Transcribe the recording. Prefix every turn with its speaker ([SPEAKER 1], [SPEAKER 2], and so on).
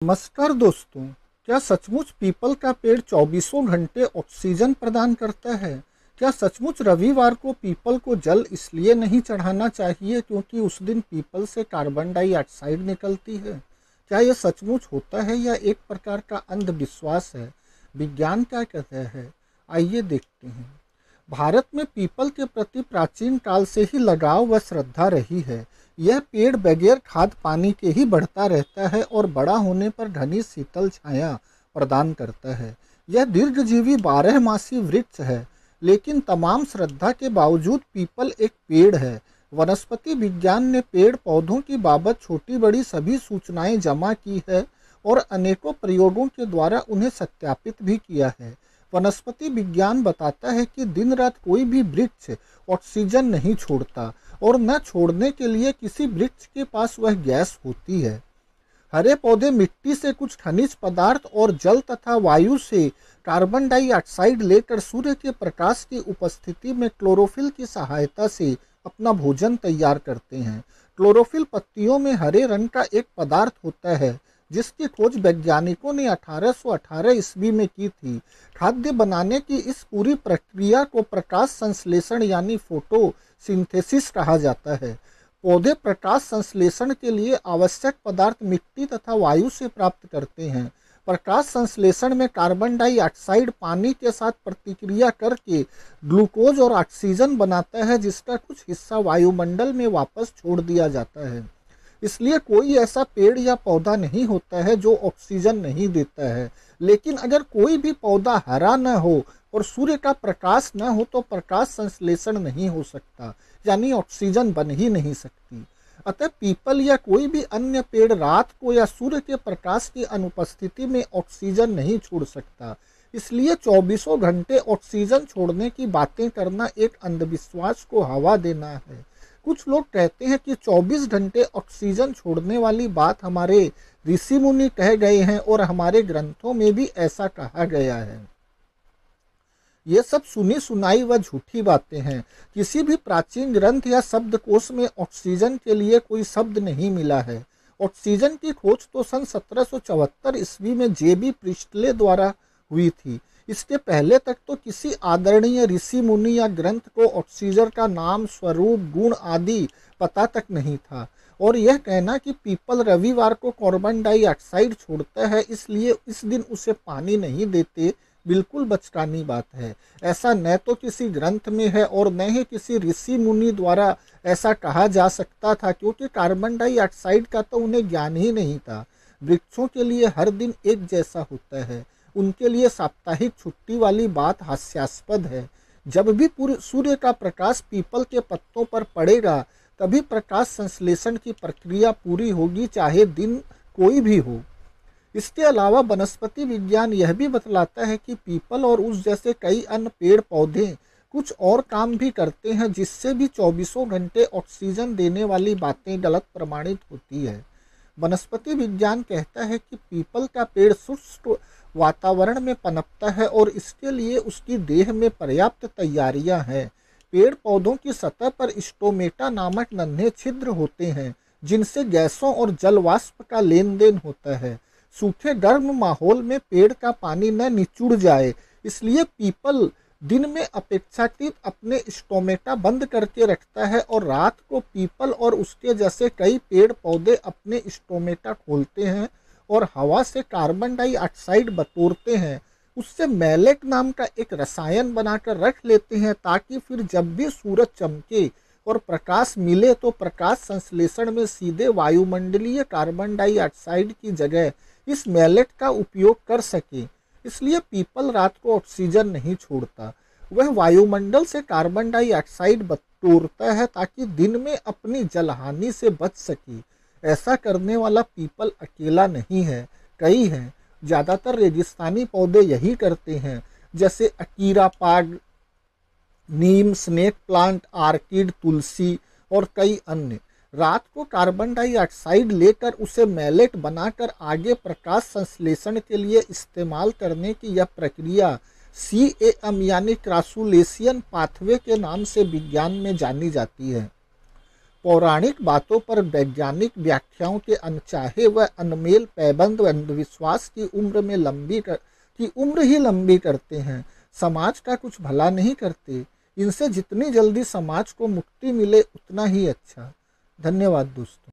[SPEAKER 1] नमस्कार दोस्तों, क्या सचमुच पीपल का पेड़ चौबीसों घंटे ऑक्सीजन प्रदान करता है? क्या सचमुच रविवार को पीपल को जल इसलिए नहीं चढ़ाना चाहिए क्योंकि उस दिन पीपल से कार्बन डाइऑक्साइड निकलती है? क्या यह सचमुच होता है या एक प्रकार का अंधविश्वास है? विज्ञान क्या कहता है, आइए देखते हैं। भारत में पीपल के प्रति प्राचीन काल से ही लगाव व श्रद्धा रही है। यह पेड़ बगैर खाद पानी के ही बढ़ता रहता है और बड़ा होने पर घनी शीतल छाया प्रदान करता है। यह दीर्घजीवी 12 मासी वृक्ष है, लेकिन तमाम श्रद्धा के बावजूद पीपल एक पेड़ है। वनस्पति विज्ञान ने पेड़ पौधों की बाबत छोटी बड़ी सभी सूचनाएं जमा की है और अनेकों प्रयोगों के द्वारा उन्हें सत्यापित भी किया है। वनस्पति विज्ञान बताता है कि दिन रात कोई भी वृक्ष ऑक्सीजन नहीं छोड़ता और न छोड़ने के लिए किसी वृक्ष के पास वह गैस होती है। हरे पौधे मिट्टी से कुछ खनिज पदार्थ और जल तथा वायु से कार्बन डाइऑक्साइड लेकर सूर्य के प्रकाश की उपस्थिति में क्लोरोफिल की सहायता से अपना भोजन तैयार करते हैं। क्लोरोफिल पत्तियों में हरे रंग का एक पदार्थ होता है जिसकी खोज वैज्ञानिकों ने 1818 ईस्वी में की थी। खाद्य बनाने की इस पूरी प्रक्रिया को प्रकाश संश्लेषण यानी फोटोसिंथेसिस कहा जाता है। पौधे प्रकाश संश्लेषण के लिए आवश्यक पदार्थ मिट्टी तथा वायु से प्राप्त करते हैं। प्रकाश संश्लेषण में कार्बन डाइऑक्साइड पानी के साथ प्रतिक्रिया करके ग्लूकोज और ऑक्सीजन बनाता है, जिसका कुछ हिस्सा वायुमंडल में वापस छोड़ दिया जाता है। इसलिए कोई ऐसा पेड़ या पौधा नहीं होता है जो ऑक्सीजन नहीं देता है। लेकिन अगर कोई भी पौधा हरा न हो और सूर्य का प्रकाश न हो तो प्रकाश संश्लेषण नहीं हो सकता, यानी ऑक्सीजन बन ही नहीं सकती। अतः पीपल या कोई भी अन्य पेड़ रात को या सूर्य के प्रकाश की अनुपस्थिति में ऑक्सीजन नहीं छोड़ सकता। इसलिए चौबीसों घंटे ऑक्सीजन छोड़ने की बातें करना एक अंधविश्वास को हवा देना है। कुछ लोग कहते हैं कि 24 घंटे ऑक्सीजन छोड़ने वाली बात हमारे ऋषि मुनि कह गए हैं और हमारे ग्रंथों में भी ऐसा कहा गया है। ये सब सुनी सुनाई व झूठी बातें हैं। किसी भी प्राचीन ग्रंथ या शब्दकोश में ऑक्सीजन के लिए कोई शब्द नहीं मिला है। ऑक्सीजन की खोज तो सन 1774 ईस्वी में जेबी प्रिस्टले द्वारा हुई थी। इसके पहले तक तो किसी आदरणीय ऋषि मुनि या ग्रंथ को ऑक्सीजन का नाम, स्वरूप, गुण आदि पता तक नहीं था। और यह कहना कि पीपल रविवार को कार्बन डाइऑक्साइड छोड़ता है इसलिए इस दिन उसे पानी नहीं देते, बिल्कुल बचकानी बात है। ऐसा न तो किसी ग्रंथ में है और न ही किसी ऋषि मुनि द्वारा ऐसा कहा जा सकता था, क्योंकि कार्बन डाइऑक्साइड का तो उन्हें ज्ञान ही नहीं था। वृक्षों के लिए हर दिन एक जैसा होता है। उनके लिए साप्ताहिक छुट्टी वाली बात हास्यास्पद है। जब भी सूर्य का प्रकाश पीपल के पत्तों पर पड़ेगा तभी प्रकाश संश्लेषण की प्रक्रिया पूरी होगी, चाहे दिन कोई भी हो। इसके अलावा वनस्पति विज्ञान यह भी बतलाता है कि पीपल और उस जैसे कई अन्य पेड़ पौधे कुछ और काम भी करते हैं, जिससे भी चौबीसों घंटे ऑक्सीजन देने वाली बातें गलत प्रमाणित होती है। वनस्पति विज्ञान कहता है कि पीपल का पेड़ शुष्क वातावरण में पनपता है और इसके लिए उसकी देह में पर्याप्त तैयारियां हैं। पेड़ पौधों की सतह पर स्टोमेटा नामक नन्हे छिद्र होते हैं, जिनसे गैसों और जल वाष्प का लेन देन होता है। सूखे गर्म माहौल में पेड़ का पानी न निचुड़ जाए, इसलिए पीपल दिन में अपेक्षाकृत अपने स्टोमेटा बंद करके रखता है और रात को पीपल और उसके जैसे कई पेड़ पौधे अपने स्टोमेटा खोलते हैं और हवा से कार्बन डाइऑक्साइड बटोरते हैं। उससे मैलेट नाम का एक रसायन बनाकर रख लेते हैं, ताकि फिर जब भी सूरज चमके और प्रकाश मिले तो प्रकाश संश्लेषण में सीधे वायुमंडलीय कार्बन डाइऑक्साइड की जगह इस मैलेट का उपयोग कर सके। इसलिए पीपल रात को ऑक्सीजन नहीं छोड़ता, वह वायुमंडल से कार्बन डाइऑक्साइड बटोरता है ताकि दिन में अपनी जलहानि से बच सके। ऐसा करने वाला पीपल अकेला नहीं है, कई हैं। ज़्यादातर रेगिस्तानी पौधे यही करते हैं, जैसे अकीरा पाग, नीम, स्नेक प्लांट, आर्किड, तुलसी और कई अन्य। रात को कार्बन डाइऑक्साइड लेकर उसे मैलेट बनाकर आगे प्रकाश संश्लेषण के लिए इस्तेमाल करने की यह प्रक्रिया CAM यानी क्रासुलेशियन पाथवे के नाम से विज्ञान में जानी जाती है। पौराणिक बातों पर वैज्ञानिक व्याख्याओं के अनचाहे व अनमेल पैबंद अंधविश्वास की उम्र ही लंबी करते हैं, समाज का कुछ भला नहीं करते। इनसे जितनी जल्दी समाज को मुक्ति मिले उतना ही अच्छा। धन्यवाद दोस्तों।